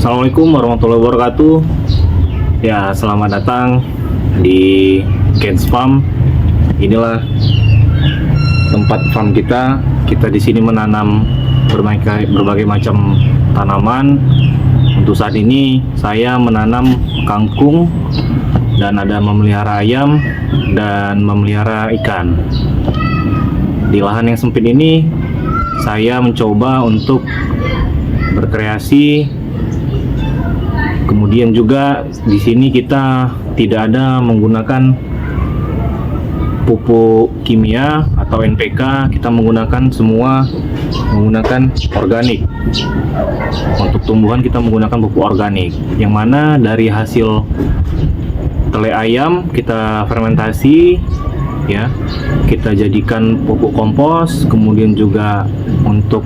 Assalamualaikum warahmatullahi wabarakatuh. Ya, selamat datang di Kens Farm. Inilah tempat farm kita. Kita di sini menanam berbagai macam tanaman. Untuk saat ini saya menanam kangkung dan ada memelihara ayam dan memelihara ikan. Di lahan yang sempit ini saya mencoba untuk berkreasi. Kemudian juga di sini kita tidak ada menggunakan pupuk kimia atau NPK, kita menggunakan organik. Untuk tumbuhan kita menggunakan pupuk organik, yang mana dari hasil tele ayam kita fermentasi, ya, kita jadikan pupuk kompos. Kemudian juga untuk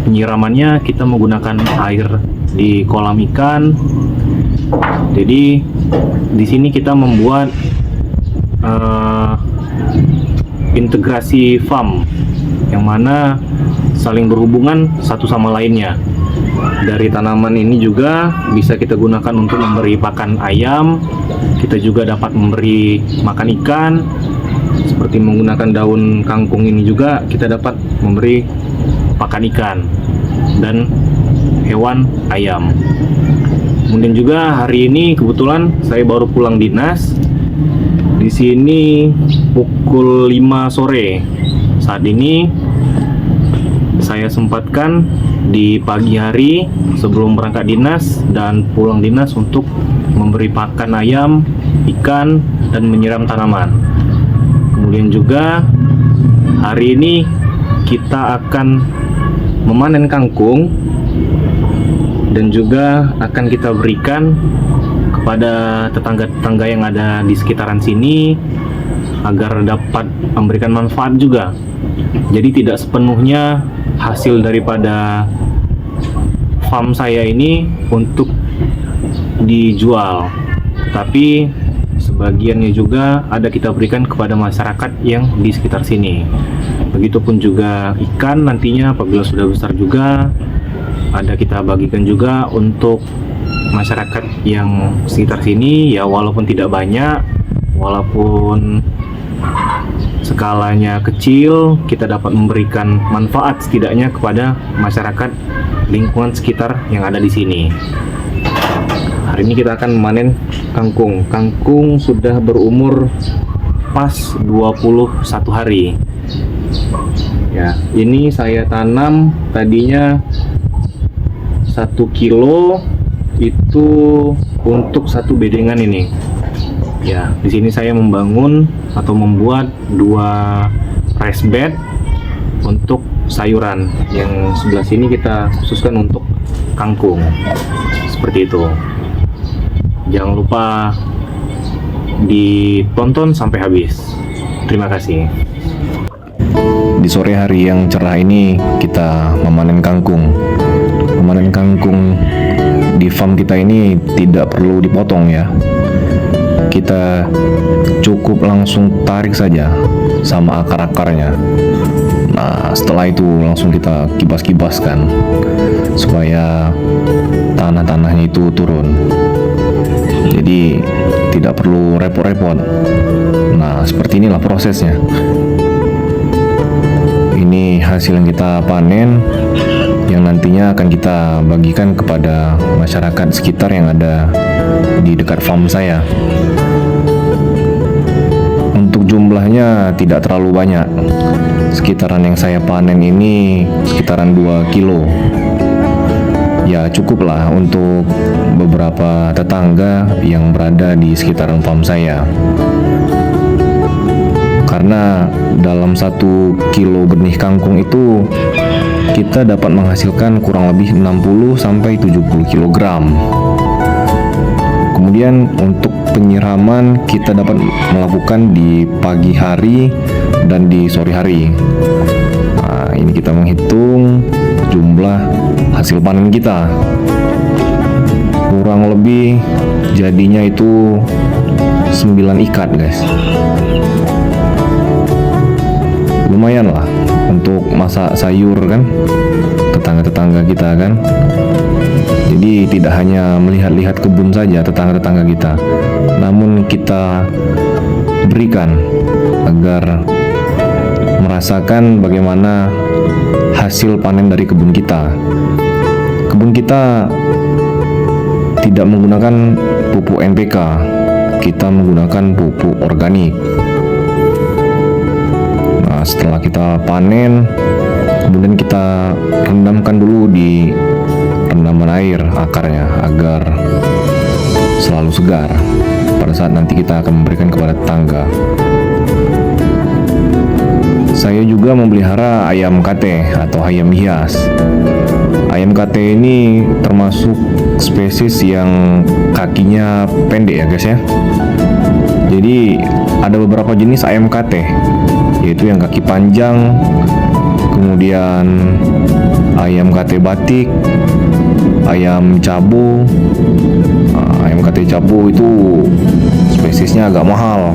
penyiramannya kita menggunakan air di kolam ikan. Jadi di sini kita membuat integrasi farm yang mana saling berhubungan satu sama lainnya. Dari tanaman ini juga bisa kita gunakan untuk memberi pakan ayam. Kita juga dapat memberi makan ikan. Seperti menggunakan daun kangkung ini juga kita dapat memberi pakan ikan dan hewan ayam. Kemudian juga hari ini kebetulan saya baru pulang dinas. Di sini pukul 5 sore. Saat ini saya sempatkan di pagi hari sebelum berangkat dinas dan pulang dinas untuk memberi pakan ayam, ikan, dan menyiram tanaman. Kemudian juga hari ini kita akan memanen kangkung dan juga akan kita berikan kepada tetangga-tetangga yang ada di sekitaran sini agar dapat memberikan manfaat juga. Jadi tidak sepenuhnya hasil daripada farm saya ini untuk dijual, tapi sebagiannya juga ada kita berikan kepada masyarakat yang di sekitar sini. Begitupun juga ikan nantinya apabila sudah besar juga ada kita bagikan juga untuk masyarakat yang sekitar sini, ya, walaupun tidak banyak, walaupun skalanya kecil, kita dapat memberikan manfaat setidaknya kepada masyarakat lingkungan sekitar yang ada di sini. Hari ini kita akan memanen kangkung. Kangkung sudah berumur pas 21 hari. Ya, ini saya tanam tadinya 1 kilo itu untuk satu bedengan ini. Ya, di sini saya membangun atau membuat 2 raised bed untuk sayuran. Yang sebelah sini kita khususkan untuk kangkung. Seperti itu. Jangan lupa ditonton sampai habis. Terima kasih. Di sore hari yang cerah ini kita memanen kangkung. Memanen kangkung di farm kita ini tidak perlu dipotong, ya. Kita cukup langsung tarik saja sama akar-akarnya. Nah, setelah itu langsung kita kibas-kibaskan supaya tanah-tanahnya itu turun. Jadi tidak perlu repot-repot. Nah, seperti inilah prosesnya. Ini hasil yang kita panen yang nantinya akan kita bagikan kepada masyarakat sekitar yang ada di dekat farm saya. Untuk jumlahnya tidak terlalu banyak. Sekitaran yang saya panen ini sekitaran 2 kilo. Ya, cukuplah untuk beberapa tetangga yang berada di sekitaran farm saya. Karena dalam 1 kilo benih kangkung itu kita dapat menghasilkan kurang lebih 60 sampai 70 kg. Kemudian untuk penyiraman kita dapat melakukan di pagi hari dan di sore hari. Nah, ini kita menghitung jumlah hasil panen kita. Kurang lebih jadinya itu 9 ikat, guys. Lumayan lah untuk masak sayur kan, tetangga-tetangga kita kan. Jadi tidak hanya melihat-lihat kebun saja tetangga-tetangga kita, namun kita berikan agar merasakan bagaimana hasil panen dari kebun kita. Kebun kita tidak menggunakan pupuk NPK, kita menggunakan pupuk organik. Nah, setelah kita panen, kemudian kita rendamkan dulu di rendaman air akarnya agar selalu segar pada saat nanti kita akan memberikan kepada tetangga. Saya juga memelihara ayam kate atau ayam hias. Ayam kate ini termasuk spesies yang kakinya pendek ya guys ya. Jadi ada beberapa jenis ayam kate, yaitu yang kaki panjang, kemudian ayam kate batik, ayam cabo. Ayam kate cabo itu spesiesnya agak mahal.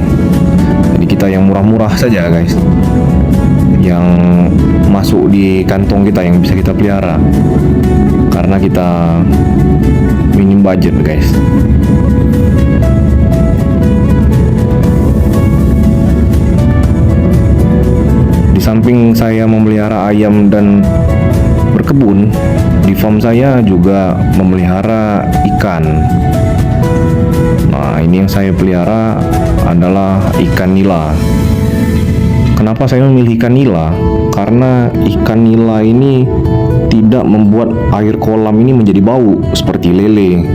Jadi kita yang murah-murah saja guys, yang masuk di kantong kita, yang bisa kita pelihara, karena kita minim budget guys. Di samping saya memelihara ayam dan berkebun, di farm saya juga memelihara ikan. Nah, ini yang saya pelihara adalah ikan nila. Kenapa saya memilih ikan nila? Karena ikan nila ini tidak membuat air kolam ini menjadi bau seperti lele.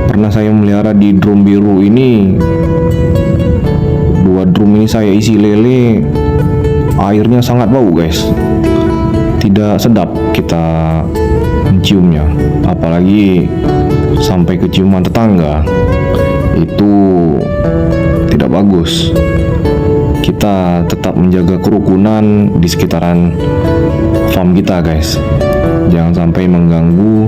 Pernah saya memelihara di drum biru ini, 2 drum ini saya isi lele, airnya sangat bau guys. Tidak sedap kita menciumnya, apalagi sampai keciuman tetangga. Itu tidak bagus. Kita tetap menjaga kerukunan di sekitaran farm kita guys, jangan sampai mengganggu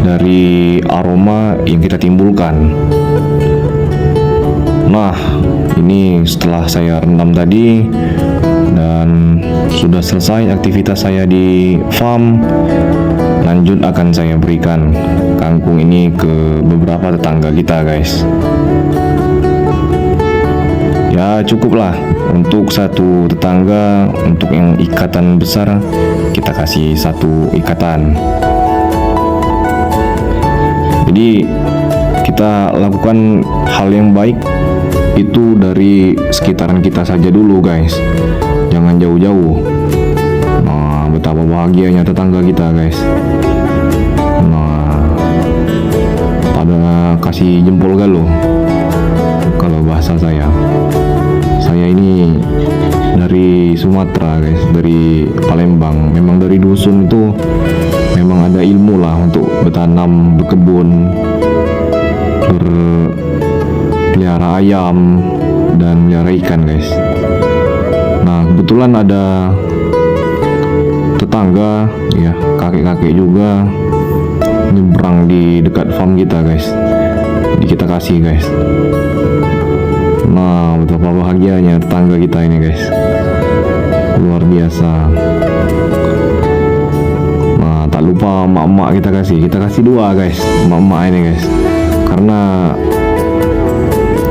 dari aroma yang kita timbulkan. Nah, ini setelah saya rendam tadi dan sudah selesai aktivitas saya di farm, lanjut akan saya berikan kangkung ini ke beberapa tetangga kita guys. Ya cukuplah untuk satu tetangga. Untuk yang ikatan besar kita kasih 1 ikatan. Jadi kita lakukan hal yang baik itu dari sekitaran kita saja dulu guys, jangan jauh-jauh. Nah, betapa bahagianya tetangga kita guys. Nah, pada kasih jempol galuh kalau bahasa saya. Saya ini dari Sumatera guys, dari Palembang. Memang dari dusun itu memang ada ilmu lah untuk bertanam, berkebun, berpelihara ayam dan melihara ikan guys. Nah, kebetulan ada tetangga ya, kakek-kakek juga nyebrang di dekat farm kita guys. Jadi kita kasih guys. Nah, betapa bahagianya tetangga kita ini guys, luar biasa. Nah, tak lupa emak-emak kita kasih 2 guys, emak-emak ini guys, karena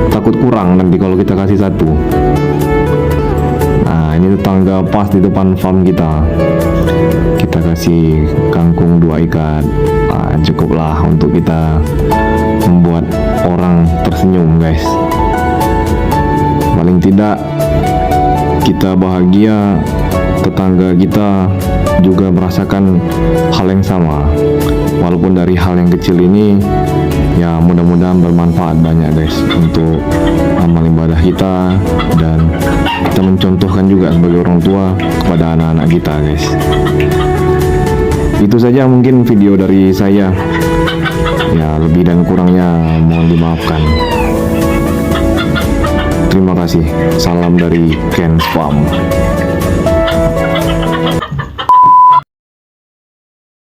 takut kurang nanti kalau kita kasih 1. Nah, ini tetangga pas di depan farm kita, kita kasih kangkung 2 ikat. Nah, cukuplah untuk kita membuat orang tersenyum guys. Paling tidak kita bahagia, tetangga kita juga merasakan hal yang sama. Walaupun dari hal yang kecil ini, ya mudah-mudahan bermanfaat banyak guys untuk amal ibadah kita, dan kita mencontohkan juga sebagai orang tua kepada anak-anak kita guys. Itu saja mungkin video dari saya. Ya, lebih dan kurangnya mohon dimaafkan. Terima kasih. Salam dari Ken's Farm.